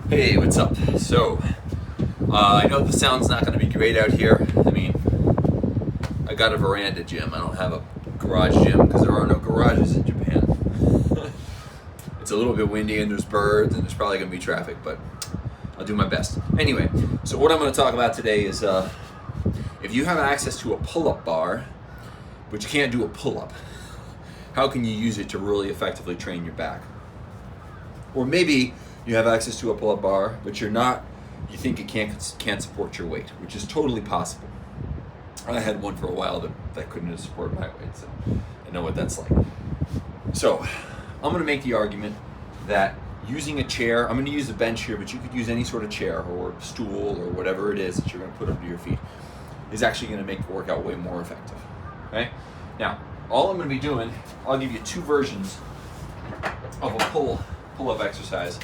Hey, what's up? So, I know the sound's not going to be great out here. I mean, I got a veranda gym. I don't have a garage gym because there are no garages in Japan. It's a little bit windy and there's birds and there's probably going to be traffic, but I'll do my best. Anyway, so what I'm going to talk about today is if you have access to a pull-up bar, but you can't do a pull-up, how can you use it to really effectively train your back? Or maybe you have access to a pull-up bar, but you think it can't support your weight, which is totally possible. I had one for a while that couldn't support my weight, so I know what that's like. So I'm going to make the argument that using a chair, I'm going to use a bench here, but you could use any sort of chair or stool or whatever it is that you're going to put under your feet, is actually going to make the workout way more effective. Okay? Now, all I'm going to be doing, I'll give you two versions of a pull-up exercise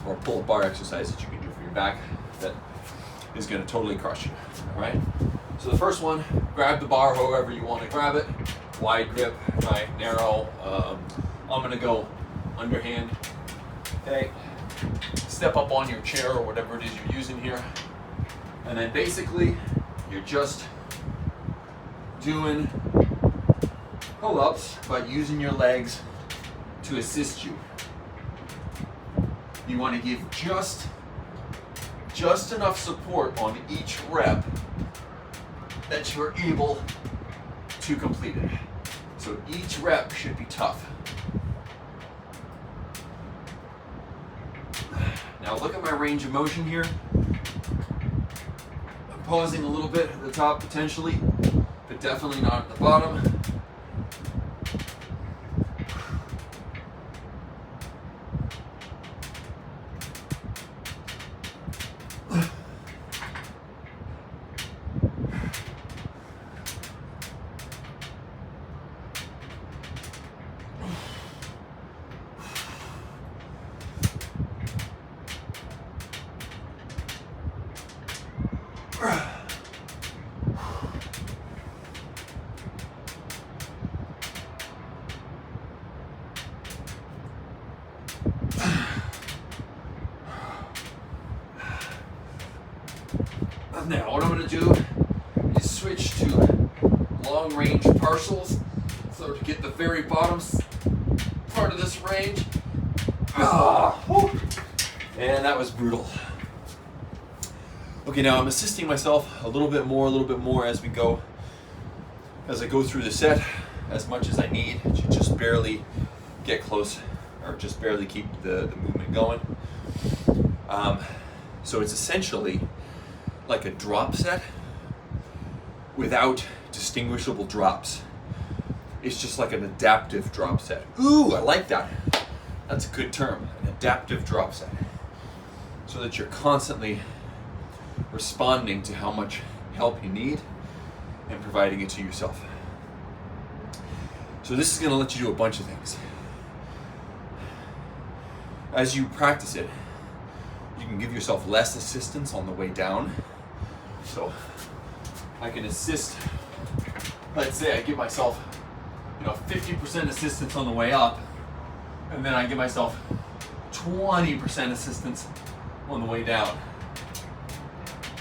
or pull-up bar exercise that you can do for your back that is going to totally crush you. All right? So the first one, grab the bar however you want to grab it. Wide grip, right? Narrow. I'm going to go underhand. Okay? Step up on your chair or whatever it is you're using here. And then basically, you're just doing pull-ups by using your legs to assist you. You want to give just enough support on each rep that you're able to complete it. So each rep should be tough. Now look at my range of motion here. I'm pausing a little bit at the top potentially, but definitely not at the bottom. Now what I'm going to do is switch to long range partials. So to get the very bottom part of this range. And that was brutal. Okay, now I'm assisting myself a little bit more as we go. As I go through the set, as much as I need to just barely get close or just barely keep the movement going. So it's essentially like a drop set without distinguishable drops. It's just like an adaptive drop set. Ooh, I like that. That's a good term, an adaptive drop set. So that you're constantly responding to how much help you need and providing it to yourself. So this is going to let you do a bunch of things. As you practice it, you can give yourself less assistance on the way down. So I can assist, let's say I give myself 50% assistance on the way up, and then I give myself 20% assistance on the way down.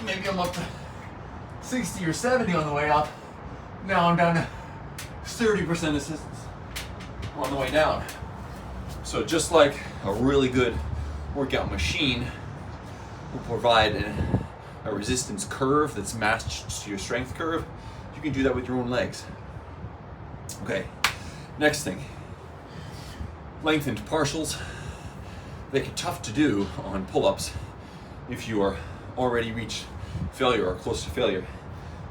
Maybe I'm up to 60 or 70 on the way up. Now I'm down to 30% assistance on the way down. So just like a really good workout machine will provide a resistance curve that's matched to your strength curve, you can do that with your own legs. Okay, next thing. Lengthened partials. They can be tough to do on pull-ups if you are already reached failure or close to failure.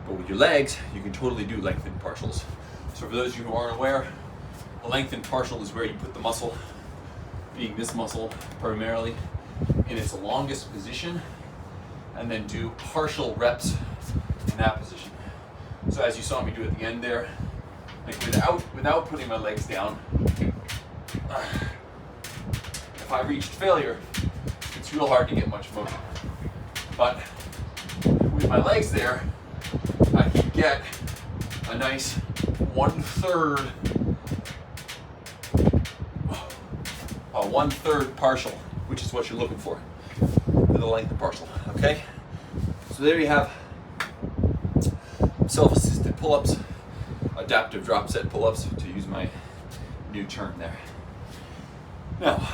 But with your legs, you can totally do lengthened partials. So for those of you who aren't aware, a lengthened partial is where you put the muscle, being this muscle primarily, in its longest position, and then do partial reps in that position. So as you saw me do at the end there, like without putting my legs down, if I reached failure, it's real hard to get much motion. But with my legs there, I can get a nice 1/3 partial, which is what you're looking for. for the length of partial, okay? So there you have self-assisted pull-ups, adaptive drop set pull-ups, to use my new term there. Now,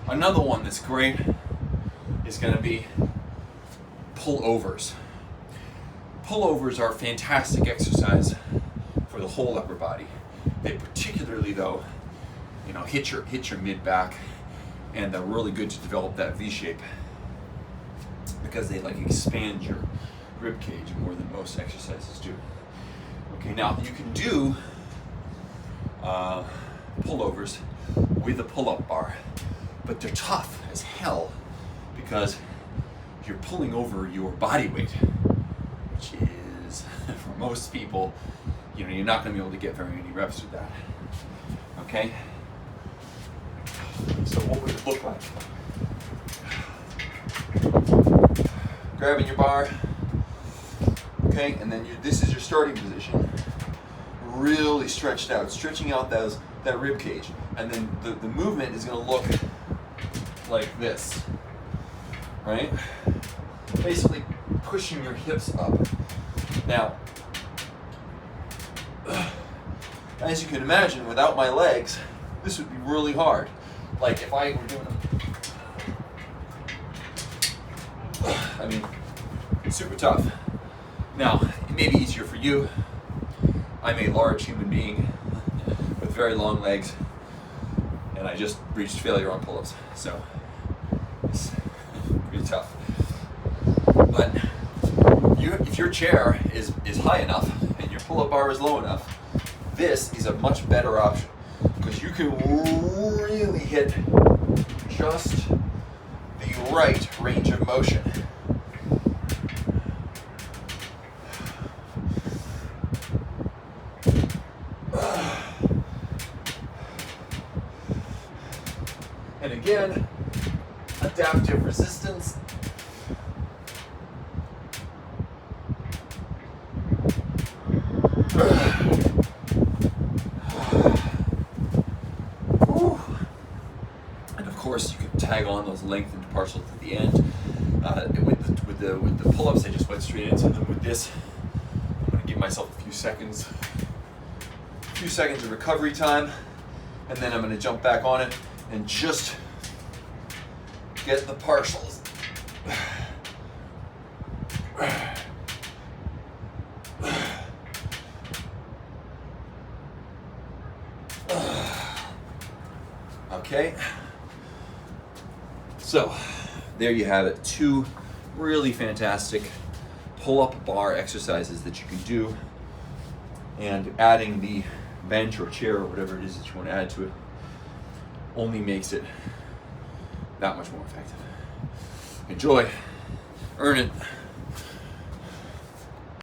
another one that's great is going to be pullovers. Pullovers are a fantastic exercise for the whole upper body. They particularly, though, hit your mid back, and they're really good to develop that V shape because they expand your rib cage more than most exercises do. Okay, now you can do pullovers with a pull-up bar, but they're tough as hell because you're pulling over your body weight, which is, for most people, you're not going to be able to get very many reps with that. Okay? So what would it look like? Grabbing your bar, okay, and then this is your starting position. Really stretched out, stretching out that rib cage, and then the movement is going to look like this, right? Basically pushing your hips up. Now, as you can imagine, without my legs, this would be really hard. Like if I were doing it's super tough. Now, it may be easier for you. I'm a large human being with very long legs, and I just reached failure on pull-ups, so it's pretty tough. But if your chair is high enough and your pull-up bar is low enough, this is a much better option because you can really hit just the right range of motion. And again, adaptive resistance. And of course, you can tag on those lengthened partials at the end. With the pull-ups, I just went straight into them. With this, I'm going to give myself a few seconds of recovery time, and then I'm going to jump back on it and just get the partials. Okay, so there you have it. 2 really fantastic pull-up bar exercises that you can do, and adding the bench or chair or whatever it is that you want to add to it only makes it that much more effective. Enjoy, earn it.